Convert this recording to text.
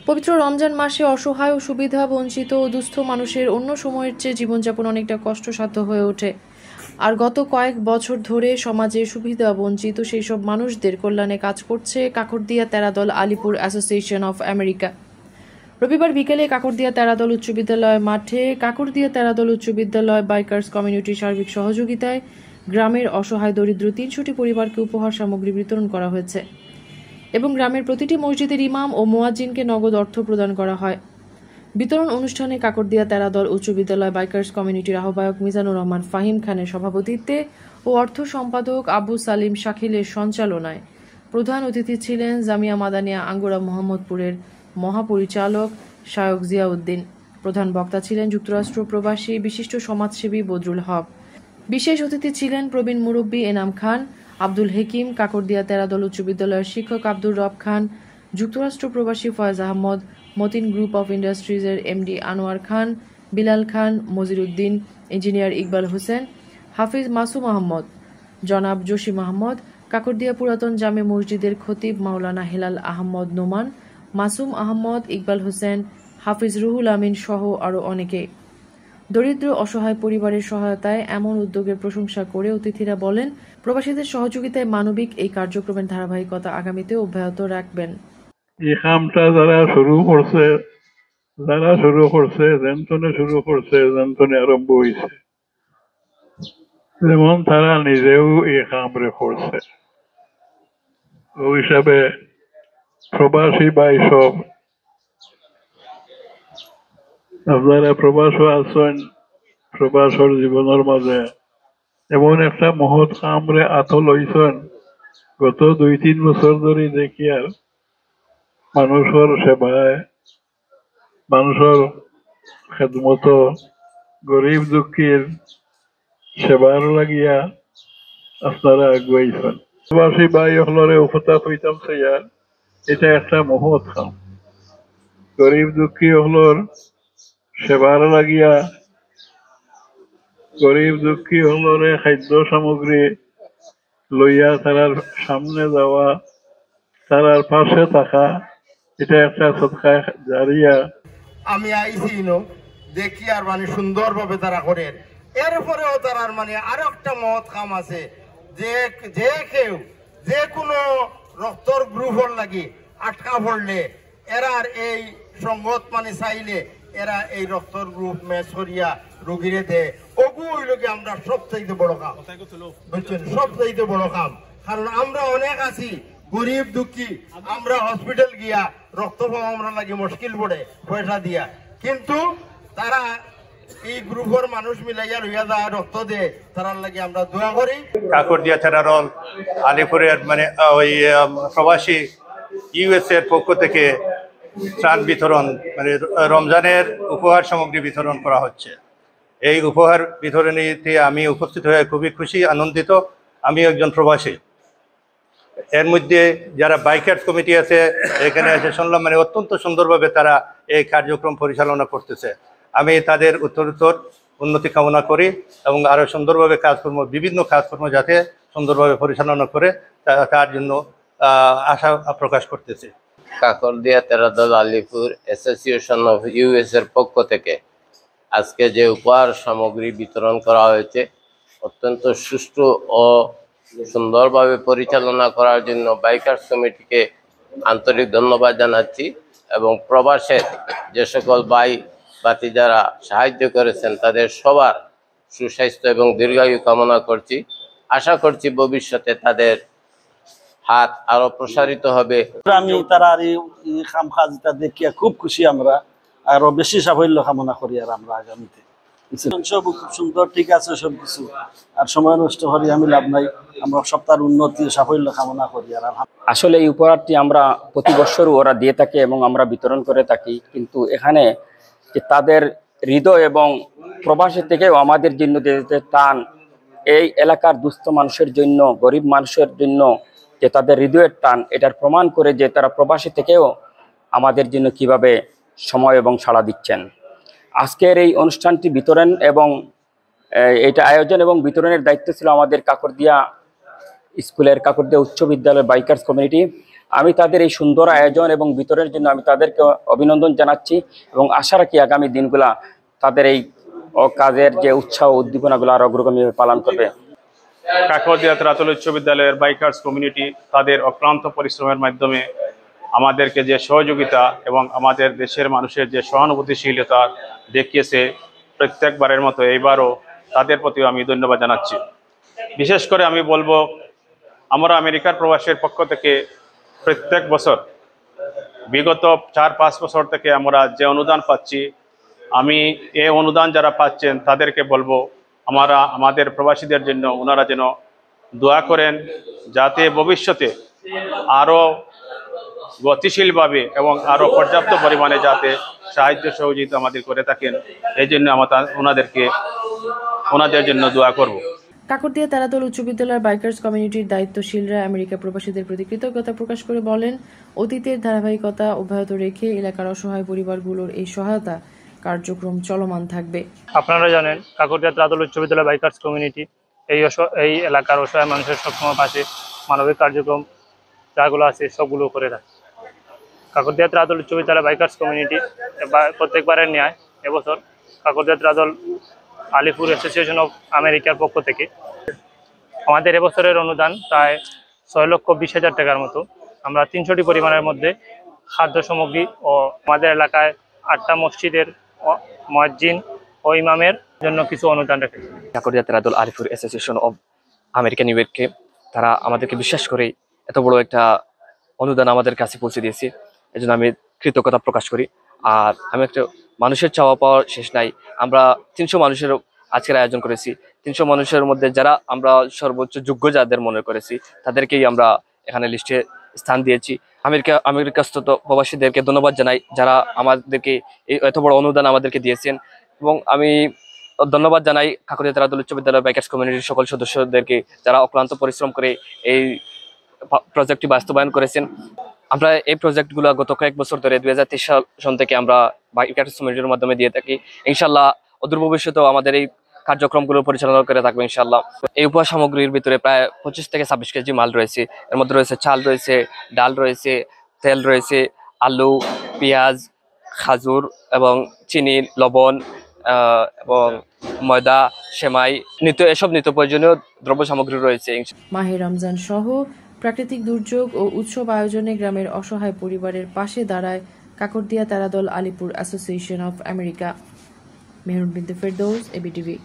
পবিত্র রমজান মাসে অসহায় ও সুবিধা বঞ্চিত ও দুস্থ মানুষের অন্য সময়ের চেয়ে জীবনযাপন অনেকটা কষ্টসাধ্য হয়ে ওঠে। আর গত কয়েক বছর ধরে সমাজে সুবিধা বঞ্চিত সেই সব মানুষদের কল্যাণে কাজ করছে Kakardia Teradal Alipur association of America. রবিবার বিকেলে কাকরদিয়া তেরাদল উচ্চ বিদ্যালয় মাঠে কাকরদিয়া তেরাদল উচ্চ বিদ্যালয় বাইকার্স কমিউনিটির সার্বিক সহযোগিতায় গ্রামের অসহায় দরিদ্র ৩০০টি পরিবারকে উপহার সামগ্রী বিতরণ করা হয়েছে এবং গ্রামের প্রতিটি মসজিদের ইমাম ও মুয়াজ্জিনকে নগদ অর্থ প্রদান করা হয়। বিতরণ অনুষ্ঠানে কাকরদিয়া তেরাদল উচ্চ বিদ্যালয় বাইকার্স কমিউনিটির আহ্বায়ক মিজানুর রহমান ফাহিম খানের সভাপতিত্বে ও অর্থ সম্পাদক আবু সালিম শাকিলের সঞ্চালনায় প্রধান অতিথি ছিলেন জামিয়া মাদানিয়া আঙ্গুরা মোহাম্মদপুরের মহাপরিচালক শায়ক জিয়াউদ্দিন। প্রধান বক্তা ছিলেন যুক্তরাষ্ট্র প্রবাসী বিশিষ্ট সমাজসেবী বদরুল হক। বিশেষ অতিথি ছিলেন প্রবীণ মুরব্বী এনাম খান, আব্দুল হেকিম, কাকরদিয়া তেরাদল উচ্চ বিদ্যালয়ের শিক্ষক আব্দুর রব খান, যুক্তরাষ্ট্র প্রবাসী ফয়েজ আহমদ, মতিন গ্রুপ অফ ইন্ডাস্ট্রিজের এমডি আনোয়ার খান, বিলাল খান, মজিরুদ্দিন, ইঞ্জিনিয়ার ইকবাল হোসেন, হাফিজ মাসুম আহমদ, জনাব জসিম আহমদ, কাকরদিয়া পুরাতন জামে মসজিদের খতিব মাওলানা হেলাল আহমদ নোমান, মাসুম আহমদ, ইকবাল হোসেন, হাফিজ রুহুল আমিন সহ আরও অনেকে। দরিদ্র অসহায় পরিবারের সহায়তায় এমন উদ্যোগের প্রশংসা করে অতিথিরা বলেন, প্রবাসীদের সহযোগিতায় মানবিক এই কার্যক্রমের ধারাবাহিকতা আগামীতে অব্যাহত রাখবেন। এই কামটা যারা শুরু করছে যেনতনে শুরু করছে যেনতনে আরম্ভ হয়েছে, যেমন তারা নিজেও এই কামরে করছে। ওই হিসাবে প্রবাসী ভাই সব আপনারা প্রবাসও আছেন, প্রবাসর জীবনের মাঝে এমন একটা মহৎ কামরে আতল হইছেন। গত 2-3 বছর ধরে দেখি আর মানুষের সেবায়, মানুষের খেদমত, গরিব দুঃখীর সেবার লাগিয়া আপনারা আগুয়াইছেন। প্রবাসী ভাই হলরে উপতা হইতাম চাইয়ার এটা একটা মহৎ কাম। গরিব দুঃখী হলর সেবার লাগিয়া, গরিব দুঃখী হলরে খাদ্য সামগ্রী লইয়া তারার সামনে যাওয়া, তারার পাশে থাকা, এটা একটা সদকা জারিয়া। আমি আইসি দেখি আর মানে সুন্দরভাবে তারা করে। এরপরেও তারার মানে আরো একটা মহৎ কাম আছে, যে কেউ যে কোনো রক্তর গ্রুপর লাগি আটকা পড়লে এরার এই সংগত মানে চাইলে এরা এই রক্তর গ্রুপ ম্যাচ করিয়া রোগীরে দেয়। ওগুলো আমরা সবচাইতে বড় কাম, বুঝছেন, সবচাইতে বড় কাম। কারণ আমরা অনেক আছি গরিব দুঃখী, আমরা হসপিটাল গিয়া রক্ত পাওয়া আমরা লাগে মুশকিল পড়ে পয়সা দিয়া, কিন্তু তারা এই গ্রুপের মানুষ মিলাইয়া লইয়া যায় রক্ত দেয়, তারার লাগে আমরা দোয়া করি। কাকরদিয়া তেরাদল আলিপুরের মানে ওই প্রবাসী ইউএস এর পক্ষ থেকে ত্রাণ বিতরণ মানে রমজানের উপহার সামগ্রী বিতরণ করা হচ্ছে। এই উপহার বিতরণীতে আমি উপস্থিত হয়ে খুবই খুশি, আনন্দিত। আমি একজন প্রবাসী। এর মধ্যে যারা বাইকার্স কমিটি আছে এখানে এসে শুনলাম মানে অত্যন্ত সুন্দরভাবে তারা এই কার্যক্রম পরিচালনা করতেছে। আমি তাদের উত্তরোত্তর উন্নতি কামনা করি এবং আরও সুন্দরভাবে কাজকর্ম, বিভিন্ন কাজকর্ম যাতে সুন্দরভাবে পরিচালনা করে তার জন্য আশা প্রকাশ করতেছি। Kakardia Teradal Alipur association of US এর পক্ষ থেকে আজকে যে উপহার সামগ্রী বিতরণ করা হয়েছে অত্যন্ত সুষ্ঠু ও সুন্দরভাবে পরিচালনা করার জন্য বাইকার্স কমিটিকে আন্তরিক ধন্যবাদ জানাচ্ছি এবং প্রবাসের যে সকল ভাই বাতি যারা সাহায্য করেছেন তাদের সবার সুস্বাস্থ্য এবং দীর্ঘায়ু কামনা করছি। আশা করছি ভবিষ্যতে তাদের হাত আরো প্রসারিত হবে। আমি তারা এই কাম কাজটা দেখিয়া খুব খুশি, আমরা আরো বেশি সাফল্য কামনা করি আর আমরা আগামীতে। সব খুব সুন্দর, ঠিক আছে সবকিছু, আর সময় নষ্ট করি আমি লাভ নাই। আমরা সপ্তাহের উন্নতি সাফল্য কামনা করি। আর আসলে এই উপহারটি আমরা প্রতি বছর ওরা দিয়ে থাকে এবং আমরা বিতরণ করে থাকি, কিন্তু এখানে যে তাদের হৃদয় এবং প্রবাসী থেকেও আমাদের জন্য যে টান, এই এলাকার দুস্থ মানুষের জন্য, গরিব মানুষের জন্য যে তাদের হৃদয়ের টান, এটার প্রমাণ করে যে তারা প্রবাসী থেকেও আমাদের জন্য কিভাবে সময় এবং সাড়া দিচ্ছেন। আজকের এই অনুষ্ঠানটি বিতরণ এবং এটা আয়োজন এবং বিতরণের দায়িত্ব ছিল আমাদের কাকরদিয়া স্কুলের কাকরদিয়া উচ্চ বিদ্যালয়ের বাইকার্স কমিউনিটি। আমি তাদের এই সুন্দর আয়োজন এবং বিতরণের জন্য আমি তাদেরকে অভিনন্দন জানাচ্ছি এবং আশা রাখি আগামী দিনগুলা তাদের এই কাজের যে উৎসাহ উদ্দীপনাগুলো আরো অগ্রগামীভাবে পালন করবে। কাকরদিয়া তেরাতল উচ্চ বিদ্যালয়ের বাইকার্স কমিউনিটি তাদের অক্লান্ত পরিশ্রমের মাধ্যমে আমাদেরকে যে সহযোগিতা এবং আমাদের দেশের মানুষের যে সহানুভূতিশীলতা দেখিয়েছে প্রত্যেকবারের মতো এইবারও তাদের প্রতিও আমি ধন্যবাদ জানাচ্ছি। বিশেষ করে আমি বলবো, আমরা আমেরিকার প্রবাসের পক্ষ থেকে প্রত্যেক বছর বিগত 4-5 বছর থেকে আমরা যে অনুদান পাচ্ছি, আমি এই অনুদান যারা পাচ্ছেন তাদেরকে বলবো আমাদের প্রবাসীদের জন্য ওনারা যেন দোয়া করেন, যাতে ভবিষ্যতে আরও গতিশীলভাবে এবং আরও পর্যাপ্ত পরিমাণে যাতে সাহায্য সহযোগিতা আমাদের করে থাকেন, এই জন্য আমরা ওনাদের জন্য দোয়া করব। কাকরদিয়া তেরাতল উচ্চ বিদ্যালয়ের বাইকার্স কমিউনিটির দায়িত্বশীলরা আমেরিকা প্রবাসীদের প্রতি কৃতজ্ঞতা প্রকাশ করে বলেন, অতীতের ধারাবাহিকতা অব্যাহত রেখে এলাকার অসহায় পরিবারগুলোর এই সহায়তা কার্যক্রম চলমান থাকবে। আপনারা জানেন, কাকরদিয়া তেরাতল উচ্চ বিদ্যালয় বাইকার্স কমিউনিটি এই এলাকার অসহায় মানুষের সবসময় পাশে মানবিক কার্যক্রম যাগুলো আছে সবগুলো করে থাকে। কাকরদিয়া তেরাতল উচ্চ বিদ্যালয় বাইকার্স কমিউনিটি প্রত্যেকবারের ন্যায় এবছর কাকরদিয়া তেরাতল আলিপুর অ্যাসোসিয়েশন অফ আমেরিকার পক্ষ থেকে আমাদের এবছরের অনুদান প্রায় 6,20,000 টাকার মতো। আমরা 300টি পরিমাণের মধ্যে খাদ্য সামগ্রী ও আমাদের এলাকায় 8টা মসজিদের মুয়াজ্জিন ও ইমামের জন্য কিছু অনুদান রেখেছি। Kakordia Teratal Alipur association of America new ইয়র্ককে তারা আমাদেরকে বিশ্বাস করে এত বড় একটা অনুদান আমাদের কাছে পৌঁছে দিয়েছে, এজন্য আমি কৃতজ্ঞতা প্রকাশ করি। আর আমি একটা মানুষের চাওয়া পাওয়ার শেষ নাই। আমরা 300 মানুষের আজকের আয়োজন করেছি। 300 মানুষের মধ্যে যারা আমরা সর্বোচ্চ যোগ্য যাদের মনে করেছি তাদেরকেই আমরা এখানে লিস্টে স্থান দিয়েছি। আমেরিকাস্থ প্রবাসীদেরকে ধন্যবাদ জানাই যারা আমাদেরকে এই এত বড় অনুদান আমাদেরকে দিয়েছেন, এবং আমি ধন্যবাদ জানাই কাকরদিয়া তেরাতল উচ্চ বিদ্যালয় বাইকার্স কমিউনিটির সকল সদস্যদেরকে যারা অক্লান্ত পরিশ্রম করে এই প্রজেক্টটি বাস্তবায়ন করেছেন। আমরা এই প্রজেক্টগুলো গত কয়েক বছর ধরে 2023 সাল থেকে আমরা বাইকার্স কমিউনিটির মাধ্যমে দিয়ে থাকি। ইনশাল্লাহ অদূর ভবিষ্যতেও আমাদের এই কার্যক্রমগুলো পরিচালনা করে থাকবে ইনশাল্লাহ। এই উপহার সামগ্রীর ভিতরে প্রায় 25 থেকে 26 কেজি মাল রয়েছে। এর মধ্যে রয়েছে চাল রয়েছে, ডাল রয়েছে, তেল রয়েছে, আলু, পেঁয়াজ, খাজুর এবং চিনি, লবণ এবং ময়দা, সেমাই, এসব নিত্য প্রয়োজনীয় দ্রব্য সামগ্রী রয়েছে। মাহে রমজান সহ প্রাকৃতিক দুর্যোগ ও উৎসব আয়োজনে গ্রামের অসহায় পরিবারের পাশে দাঁড়ায় Kakordia Teratal Alipur association of America. Mehrun Binte Ferdous, ABTV.